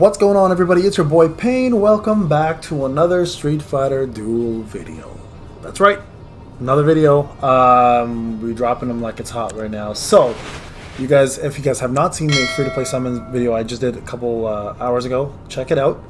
What's going on, everybody? It's your boy Payne. Welcome back to another Street Fighter Duel video. That's right, another video. We're dropping them like it's hot right now. So, you guys, if you guys have not seen the free-to-play summons video I just did a couple hours ago, check it out.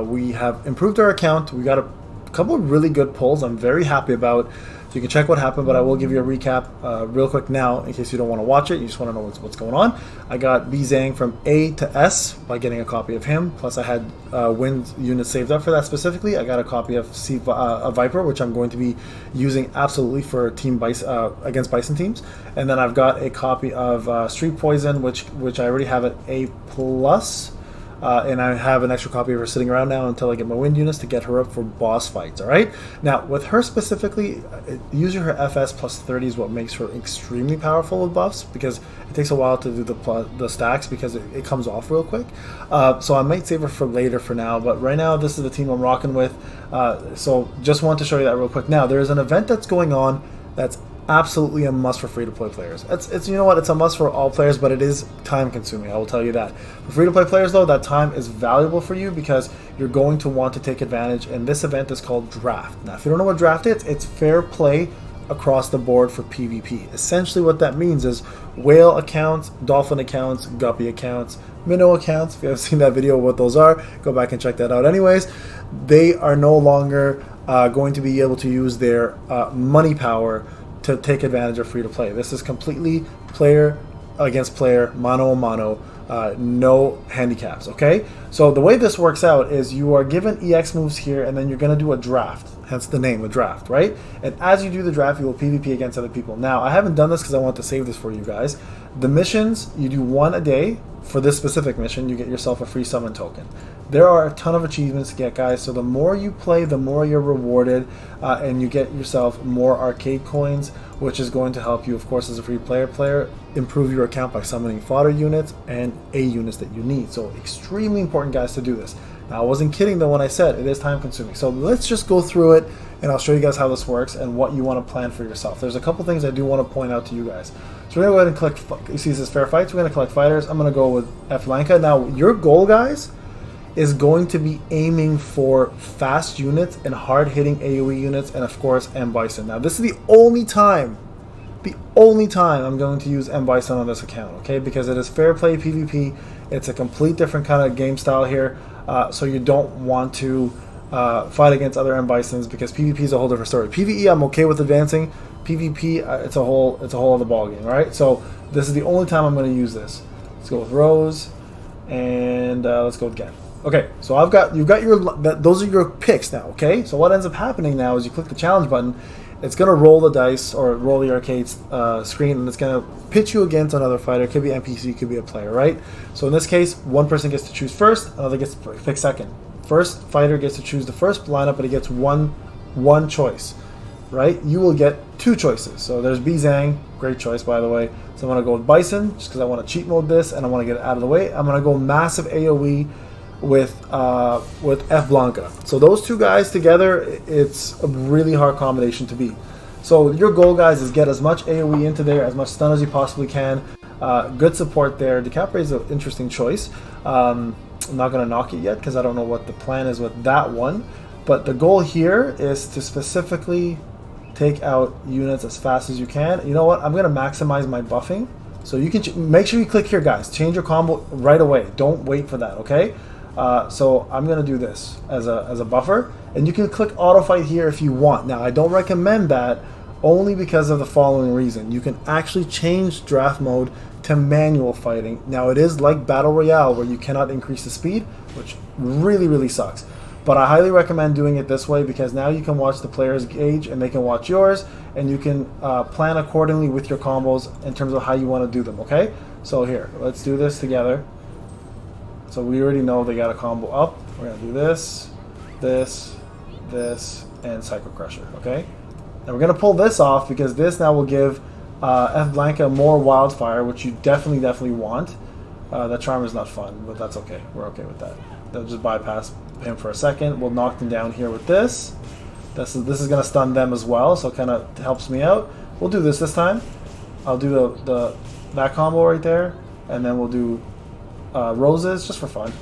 We have improved our account. We got a couple of really good pulls I'm very happy about. So you can check what happened, but I will give you a recap real quick now in case you don't want to watch it. You just want to know what's going on. I got B Zhang from A to S by getting a copy of him. Plus I had wind units saved up for that specifically. I got a copy of Viper, which I'm going to be using absolutely for team against Bison teams. And then I've got a copy of Street Poison, which I already have at A+. And I have an extra copy of her sitting around now until I get my wind units to get her up for boss fights, alright? Now, with her specifically, using her FS plus 30 is what makes her extremely powerful with buffs, because it takes a while to do the stacks because it comes off real quick. So I might save her for later for now, but right now this is the team I'm rocking with. So just want to show you that real quick. Now, there is an event that's going on that's absolutely a must for free-to-play players. It's you know what, it's a must for all players, but it is time consuming, I will tell you that. For free-to-play players though, that time is valuable for you because you're going to want to take advantage, and this event is called Draft. Now if you don't know what Draft is, it's fair play across the board for PvP. Essentially what that means is whale accounts, dolphin accounts, guppy accounts, minnow accounts. If you haven't seen that video of what those are, go back and check that out. Anyways, they are no longer going to be able to use their money power to take advantage of free-to-play. This is completely player against player, mano a mano, no handicaps, okay? So the way this works out is you are given EX moves here, and then you're gonna do a draft, hence the name, a draft, right? And as you do the draft, you will PvP against other people. Now, I haven't done this because I want to save this for you guys. The missions, you do one a day. For this specific mission, you get yourself a free summon token. There are a ton of achievements to get, guys, so the more you play, the more you're rewarded, and you get yourself more arcade coins, which is going to help you, of course, as a free player, improve your account by summoning fodder units and A units that you need. So extremely important, guys, to do this. Now, I wasn't kidding though when I said it is time consuming. So let's just go through it, and I'll show you guys how this works and what you want to plan for yourself. There's a couple things I do want to point out to you guys. So we're going to go ahead and collect, you see this is fair fights, we're going to collect fighters. I'm going to go with F Blanca. Now, your goal, guys, is going to be aiming for fast units and hard-hitting AoE units, and of course, M Bison. Now, this is the only time I'm going to use M Bison on this account, okay? Because it is fair play PvP. It's a complete different kind of game style here, so you don't want to fight against other M Bisons because PvP is a whole different story. PvE, I'm okay with advancing. PvP, it's a whole other ballgame, right? So this is the only time I'm going to use this. Let's go with Rose, and let's go with Gen. Okay, so you've got your, those are your picks now, okay? So what ends up happening now is you click the challenge button, it's going to roll the dice or roll the arcade screen, and it's going to pitch you against another fighter. It could be NPC, it could be a player, right? So in this case, one person gets to choose first, another gets to pick second. First fighter gets to choose the first lineup, but he gets one choice, right? You will get two choices. So there's B Zhang, great choice by the way. So I'm going to go with Bison, just because I want to cheat mode this and I want to get it out of the way. I'm going to go massive AoE with F Blanca. So those two guys together, it's a really hard combination to beat. So your goal, guys, is get as much AoE into there, as much stun as you possibly can. Good support there. Decapre is an interesting choice. I'm not going to knock it yet because I don't know what the plan is with that one. But the goal here is to specifically take out units as fast as you can. You know what? I'm going to maximize my buffing. So you can make sure you click here, guys. Change your combo right away. Don't wait for that, okay? So I'm going to do this as a buffer. And you can click auto fight here if you want. Now, I don't recommend that only because of the following reason. You can actually change draft mode to manual fighting. Now, it is like Battle Royale where you cannot increase the speed, which really sucks. But I highly recommend doing it this way because now you can watch the player's gauge and they can watch yours, and you can plan accordingly with your combos in terms of how you want to do them, okay? So here, let's do this together. So we already know they got a combo up. We're going to do this, and Psycho Crusher, okay? And we're going to pull this off because this now will give F Blanca more wildfire, which you definitely want. That charm is not fun, but that's okay. We're okay with that. They'll just bypass him for a second. We'll knock them down here with this. This is going to stun them as well, so it kind of helps me out. We'll do this time. I'll do that combo right there, and then we'll do roses just for fun.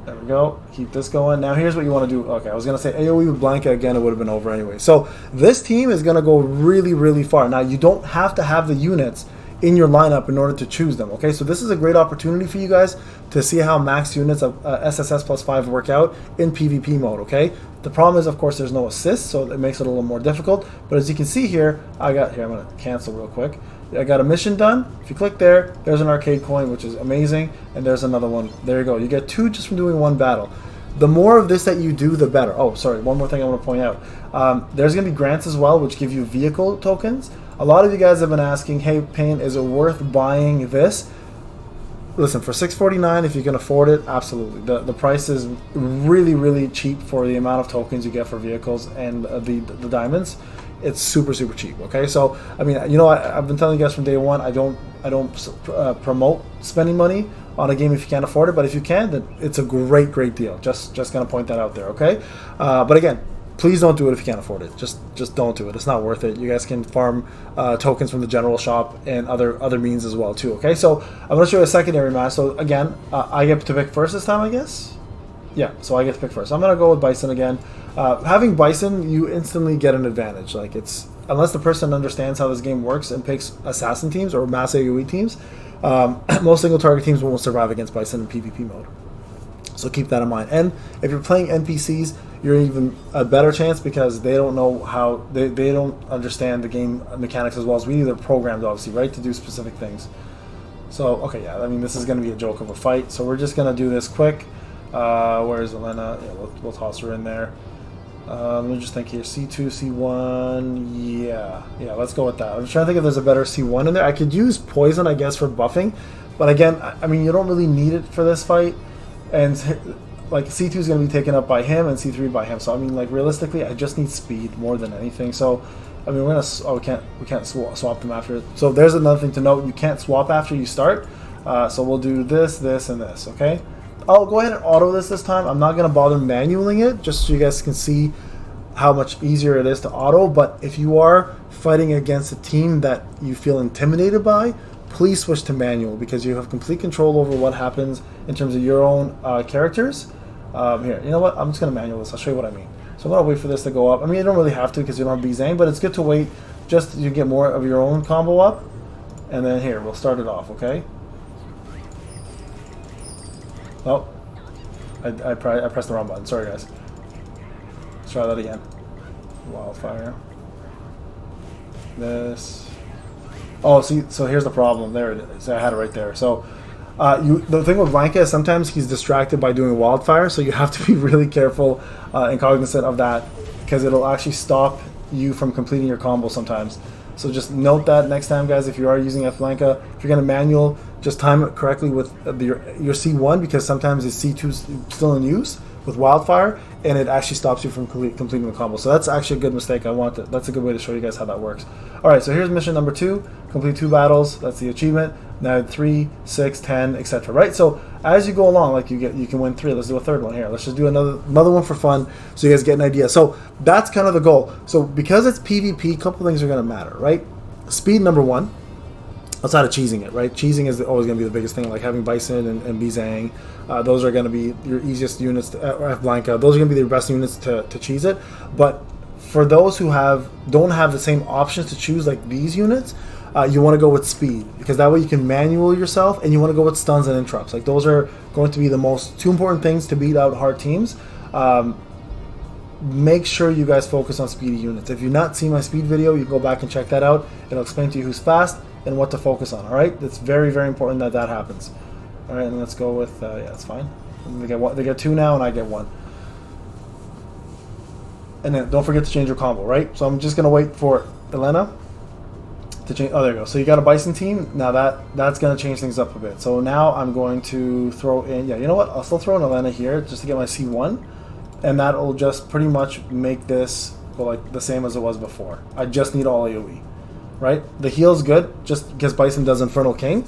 There we go. Keep this going. Now here's what you want to do. Okay, I was going to say AoE with Blanca again. It would have been over anyway. So this team is going to go really, really far. Now you don't have to have the units in your lineup in order to choose them. Okay, so this is a great opportunity for you guys to see how max units of SSS plus 5 work out in PvP mode. Okay, the problem is, of course, there's no assist, so it makes it a little more difficult. But as you can see here, I'm going to cancel real quick. I got a mission done. If you click there, there's an arcade coin, which is amazing, and there's another one. There you go. You get 2 just from doing 1 battle. The more of this that you do, the better. Oh, sorry, one more thing I want to point out. There's going to be grants as well, which give you vehicle tokens. A lot of you guys have been asking, hey, Payne, is it worth buying this? Listen, for $6.49, if you can afford it, absolutely. The price is really, really cheap for the amount of tokens you get for vehicles and the diamonds. It's super, super cheap. Okay, so I mean, you know, I've been telling you guys from day one, I don't promote spending money on a game if you can't afford it, but if you can, then it's a great deal. Just gonna point that out there. Okay, but again, please don't do it if you can't afford it. Just don't do it. It's not worth it. You guys can farm tokens from the general shop and other means as well too. Okay, so I'm going to show you a secondary match. So again, I get to pick first this time, I guess. Yeah, so I get to pick first. I'm going to go with Bison again. Having Bison, you instantly get an advantage. Like, it's unless the person understands how this game works and picks assassin teams or mass AoE teams, most single target teams won't survive against Bison in PvP mode. So keep that in mind. And if you're playing NPCs, you're even a better chance because they don't know how they don't understand the game mechanics as well as we do. They're programmed, obviously, right, to do specific things. So okay, yeah, I mean, this is going to be a joke of a fight. So we're just going to do this quick. Where's Elena? Yeah, we'll toss her in there. Let me just think here. C2, C1. Yeah, let's go with that. I'm trying to think if there's a better C1 in there. I could use poison, I guess, for buffing, but again, I mean, you don't really need it for this fight. And like C2 is going to be taken up by him and C3 by him. So I mean, like, realistically, I just need speed more than anything. So I mean, we're gonna we can't swap them after. So there's another thing to note: you can't swap after you start. So we'll do this, this, and this. Okay. I'll go ahead and auto this time. I'm not going to bother manualing it, just so you guys can see how much easier it is to auto. But if you are fighting against a team that you feel intimidated by, please switch to manual because you have complete control over what happens in terms of your own characters. Here, you know what? I'm just going to manual this. I'll show you what I mean. So I'm going to wait for this to go up. I mean, you don't really have to because you don't have Bizang, but it's good to wait just so you get more of your own combo up. And then here, we'll start it off, okay? Oh, I pressed the wrong button. Sorry, guys. Let's try that again. Wildfire. This. Oh, see, so here's the problem. There it is. I had it right there. So, the thing with Blanca is sometimes he's distracted by doing wildfire, so you have to be really careful and cognizant of that because it'll actually stop you from completing your combo sometimes. So just note that next time, guys, if you are using F Blanca, if you're going to manual, just time it correctly with your C1 because sometimes the C2 is still in use with Wildfire, and it actually stops you from completing the combo. So that's actually a good mistake. That's a good way to show you guys how that works. All right, so here's mission number 2. Complete 2 battles. That's the achievement. Now 3, 6, 10, etc. Right? So as you go along, like you can win 3. Let's do a third one here. Let's just do another one for fun, so you guys get an idea. So that's kind of the goal. So because it's PvP, a couple things are going to matter, right? Speed, number 1. Outside of cheesing it, right? Cheesing is always going to be the biggest thing, like having Bison and Bizang. Those are going to be your easiest units, or F Blanca. Those are going to be your best units to cheese it. But for those who don't have the same options to choose, like these units, you want to go with speed because that way you can manual yourself, and you want to go with stuns and interrupts. Like those are going to be the two important things to beat out hard teams. Make sure you guys focus on speedy units. If you've not seen my speed video, you can go back and check that out. It'll explain to you who's fast and what to focus on. All right, it's very, very important that happens. All right, and let's go with yeah, that's fine. They get 2 now, and I get 1. And then don't forget to change your combo, right? So I'm just gonna wait for Elena to change. Oh, there you go. So you got a Bison team. Now that's gonna change things up a bit. So now I'm going to throw in. Yeah, you know what? I'll still throw in Elena here just to get my C1, and that'll just pretty much make this go like the same as it was before. I just need all AOE. Right, the heal's good just because Bison does Infernal King,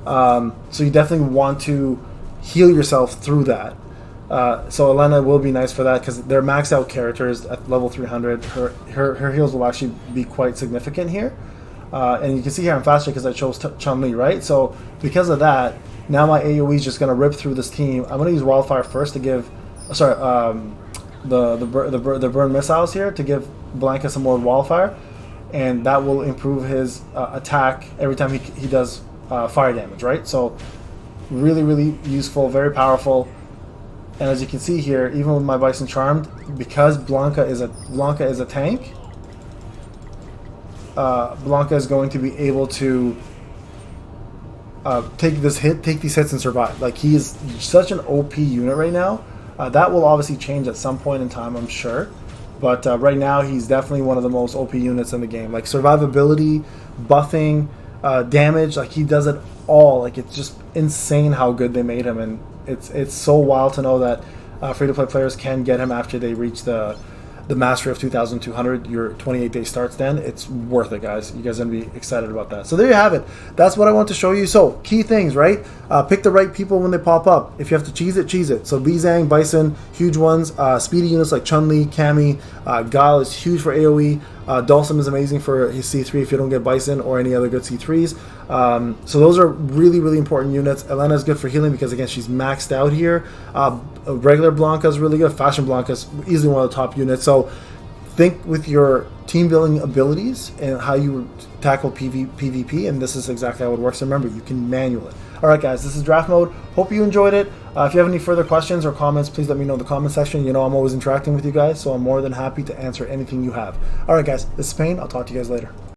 so you definitely want to heal yourself through that. So Elena will be nice for that because they're maxed out characters at level 300. Her heals will actually be quite significant here, and you can see here I'm faster because I chose Chun-Li, right? So because of that, Now my AoE is just going to rip through this team. I'm going to use Wildfire first to give, sorry, the burn missiles here to give Blanca some more Wildfire, and that will improve his attack every time he does fire damage, right? So really, really useful, very powerful. And as you can see here, even with my Bison Charmed, because Blanca is a tank, Blanca is going to be able to take these hits and survive. Like, he is such an OP unit right now. That will obviously change at some point in time, I'm sure. But right now, he's definitely one of the most OP units in the game. Like, survivability, buffing, damage, like, he does it all. Like, it's just insane how good they made him, and it's so wild to know that free-to-play players can get him after they reach the mastery of 2,200, your 28-day start stand. It's worth it, guys. You guys are going to be excited about that. So there you have it. That's what I want to show you. So key things, right? Pick the right people when they pop up. If you have to cheese it, cheese it. So Bizang, Bison, huge ones. Speedy units like Chun-Li, Cammy, Guile is huge for AoE. Dulcim is amazing for his C3 if you don't get Bison or any other good C3s. So those are really, really important units. Elena is good for healing because, again, she's maxed out here. Regular Blanca is really good. Fashion Blanca is easily one of the top units. So think with your team building abilities and how you would tackle PvP, and this is exactly how it works. Remember, you can manual it. All right, guys, this is Draft Mode. Hope you enjoyed it. If you have any further questions or comments, please let me know in the comment section. You know I'm always interacting with you guys, so I'm more than happy to answer anything you have. All right, guys, this is Payne. I'll talk to you guys later.